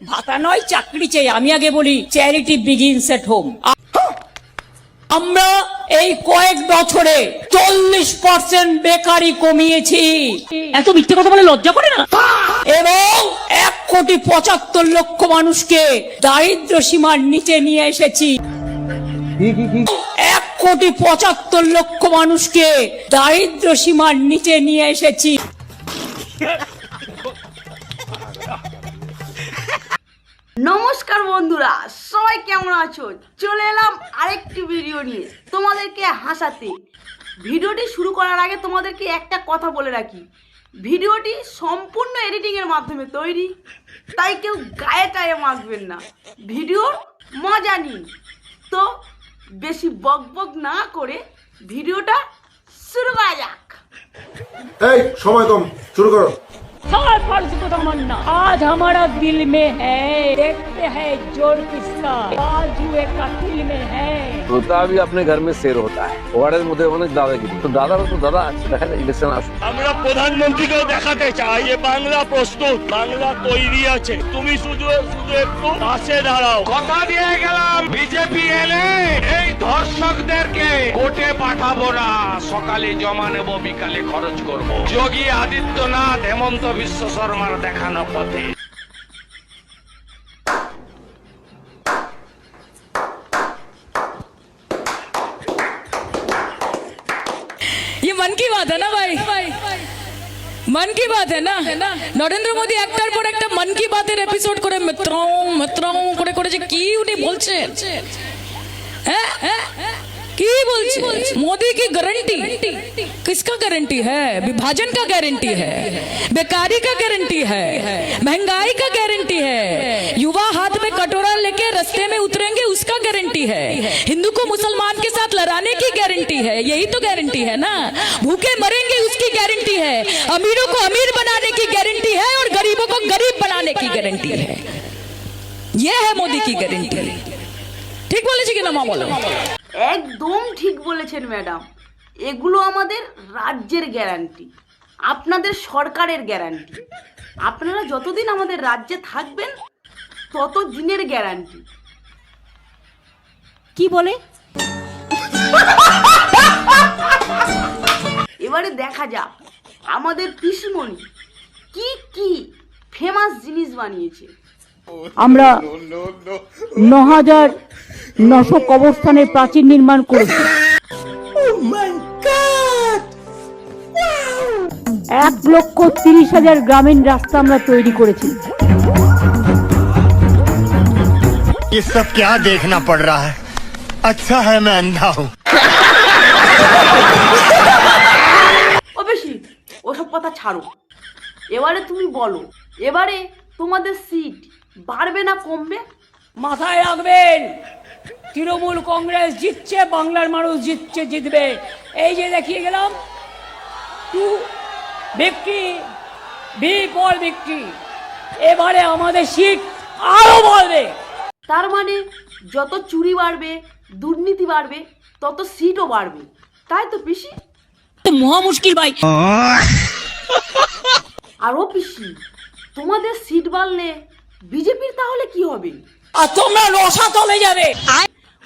ভাতা নয় চাকরি চাই। আমি আগে বলি চ্যারিটি বিগিনস এট হোম। আমরা এই কয়েক বছরে 40% বেকারি কমিয়েছি। এত মিথ্যে কথা বলে লজ্জা করে না? এবং 1,75,00,000 মানুষকে দারিদ্র সীমার নিচে নিয়ে এসেছি। 1,75,00,000 মানুষকে দারিদ্র সীমার নিচে নিয়ে এসেছি। নমস্কার বন্ধুরা, সবাই কেমন আছো? চলে এলাম আরেকটি ভিডিও নিয়ে তোমাদেরকে হাসাতে। ভিডিওটি শুরু করার আগে তোমাদেরকে একটা কথা বলে রাখি, ভিডিওটি সম্পূর্ণ এডিটিং এর মাধ্যমে তৈরি, তাই কেউ গায়ে টায়ে মাখবেন না, ভিডিওর মজা নিন। তো বেশি বকবক না করে ভিডিওটা শুরু করা যাক। এই সময় কম, শুরু করো। फर्ज को तमन्ना आज हमारा दिल में है, देखते हैं जोर किसका, बाजुए का दिल में है। তোতা भी अपने घर में शेर होता है। ওয়ার্ডের মধ্যে অনেক দাদাগিরি, তো দাদারা তো দাদা আছে, দেখা যায় ইলেকশন আসে। আমরা প্রধানমন্ত্রীকেও দেখাতে চাই যে বাংলা প্রস্তুত, বাংলা তৈরি আছে, তুমি শুধু একটু পাশে দাঁড়াও। কথা দিয়ে গেলাম বিজেপি এলে এই ধর্ষকদেরকে কোর্টে পাঠাবো না, সকালে জমা নেব, বিকালে খরচ করব। যোগী আদিত্যনাথ হেমন্ত বিশ্ব শর্মার দেখানো পথে। ये मन की बात है ना भाई, मन की बात है ना। নরেন্দ্র মোদী একটার পর একটা মন কি বাতের এপিসোড করে মিত্রাও করে করে যে কি উনি বলছেন, হ্যাঁ কি বলছে? मोदी की गारंटी, किसका गारंटी है? विभाजन का गारंटी है, बेकारी का गारंटी है, महंगाई का गारंटी है, युवा हाथ में कटोरा लेके रास्ते में उतरेंगे उसका गारंटी है, हिंदू को मुसलमान के साथ लड़ाने की गारंटी है, यही तो गारंटी है ना। भूखे मरेंगे उसकी गारंटी है, अमीरों को अमीर बनाने की गारंटी है और गरीबों को गरीब बनाने की गारंटी है। यह है मोदी की गारंटी। ঠিক বলেছি কিনা মা বলো? একদম ঠিক বলেছেন ম্যাডাম, এগুলো আমাদের রাজ্যের গ্যারান্টি, আপনাদের সরকারের গ্যারান্টি। আপনারা যতদিন আমাদের রাজ্যে থাকবেন তত দিনের গ্যারান্টি। কি বলে? এবারে দেখা যাক আমাদের পিসিমণি কি কি ফেমাস জিনিস বানিয়েছে। আমরা 9,900 কবরস্থানের প্রাচীর নির্মাণ করেছি। 1,30,000 গ্রামীণ রাস্তা আমরা তৈরি করেছি। ये सब क्या देखना पड़ रहा है? अच्छा है मैं अंधा हूँ। ও বেশি ওসব কথা ছাড়ো, এবারে তুমি বলো, এবারে তোমাদের সিট বাড়বে না কমবে? মাথায় রাখবেন, তৃণমূল কংগ্রেস জিতছে, বাংলার মানুষ জিতছে, জিতবে। এই যে দেখিয়ে গেলাম, to victory, V for victory. এবারে আমাদের সিট আরো বাড়বে। তার মানে যত চুরি বাড়বে, দুর্নীতি বাড়বে, তত সিটও বাড়বে, তাই তো পিসি? মহা মুশকিল ভাই। আর ও পিসি, তোমাদের সিট বাড়লে বিজেপির তাহলে কি হবে? আর তোমরা রসা তলে যাবে।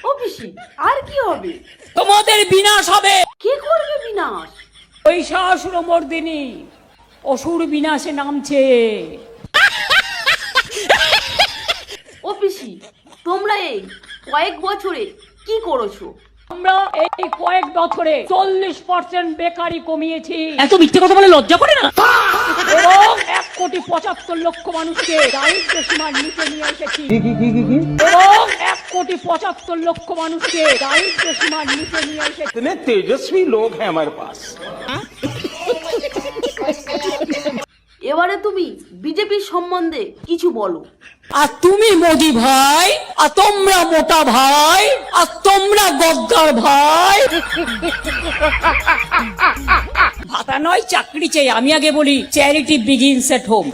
ও পিসি, আর কি হবে? তোমাদের বিনাশ হবে। কে করবে বিনাশ? মহিষাসুরমর্দিনী অসুর বিনাশে নামছে। ও পিসি, তোমরা এই কয়েক বছরে কি করেছো? আমরা এই কয়েক বছরে 40% বেকারি কমিয়েছি। এত মিথ্যে কথা বলে লজ্জা করে না? এবং 1,75,00,000 মানুষকে দারিদ্র সীমার নিচে নিয়ে এসেছি। এবং 1,75,00,000 মানুষকে দারিদ্র সীমার নিচে নিয়ে এসেছি। इतने तेजस्वी लोग हैं हमारे पास। এবারে তুমি বিজেপির সম্বন্ধে কিছু বলো। আর তুমি মোদি ভাই, আর তোমরা মোটা ভাই, আর তোমরা গদ্দার ভাই। ভাতা নয় চাকরি চাই। আমি আগে বলি চ্যারিটি বিগিনস এট হোম।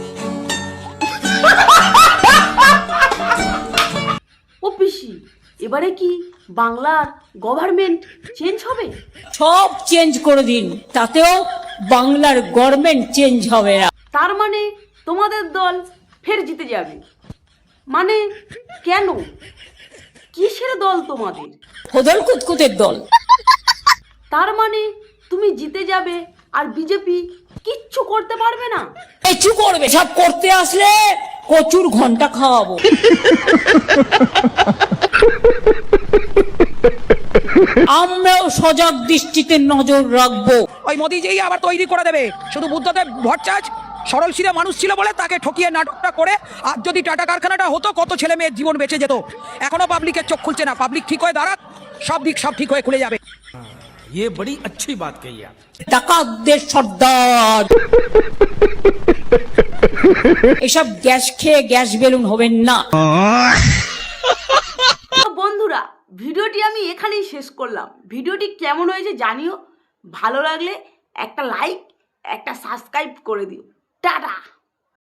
ও পিসি, এবারে কি বাংলার গভর্নমেন্ট চেঞ্জ হবে? সব চেঞ্জ করে দিন, তাতেও বাংলার গভর্নমেন্ট চেঞ্জ হবে না। তার মানে তোমাদের দল ফের জিতে যাবে? মানে কেন, কিসের দল তোমাদের? হোদল কুতকুতের দল। তার মানে তুমি জিতে যাবে আর বিজেপি কিচ্ছু করতে পারবে না? কিছু করবে, সব করতে আসলে কচুর ঘন্টা খাওয়াবো। আমরাও সজাগ দৃষ্টিতে নজর রাখবো। ওই মোদিজি আবার তৈরি করে দেবে। শুধু বুদ্ধদেব ভট্টাচার্য সরল শিরা মানুষ ছিল বলে তাকে ঠকিয়ে নাটকটা করে, আর যদি টাটা কারখানাটা হতো কত ছেলে মেয়ের জীবন বেঁচে যেত। এখনো পাবলিকের চোখ খুলছে না। পাবলিক ঠিক হয়ে দাঁড়াক, সব দিক সব ঠিক হয়ে খুলে যাবে। ये बड़ी अच्छी बात कही आप। ডাকাতদের সর্দার। এসব গ্যাস খেয়ে গ্যাস বেলুন হবেন না। তো বন্ধুরা, ভিডিওটি আমি এখানেই শেষ করলাম। ভিডিওটি কেমন হয়েছে জানিও। ভালো লাগলে একটা লাইক, একটা সাবস্ক্রাইব করে দিও। টাটা।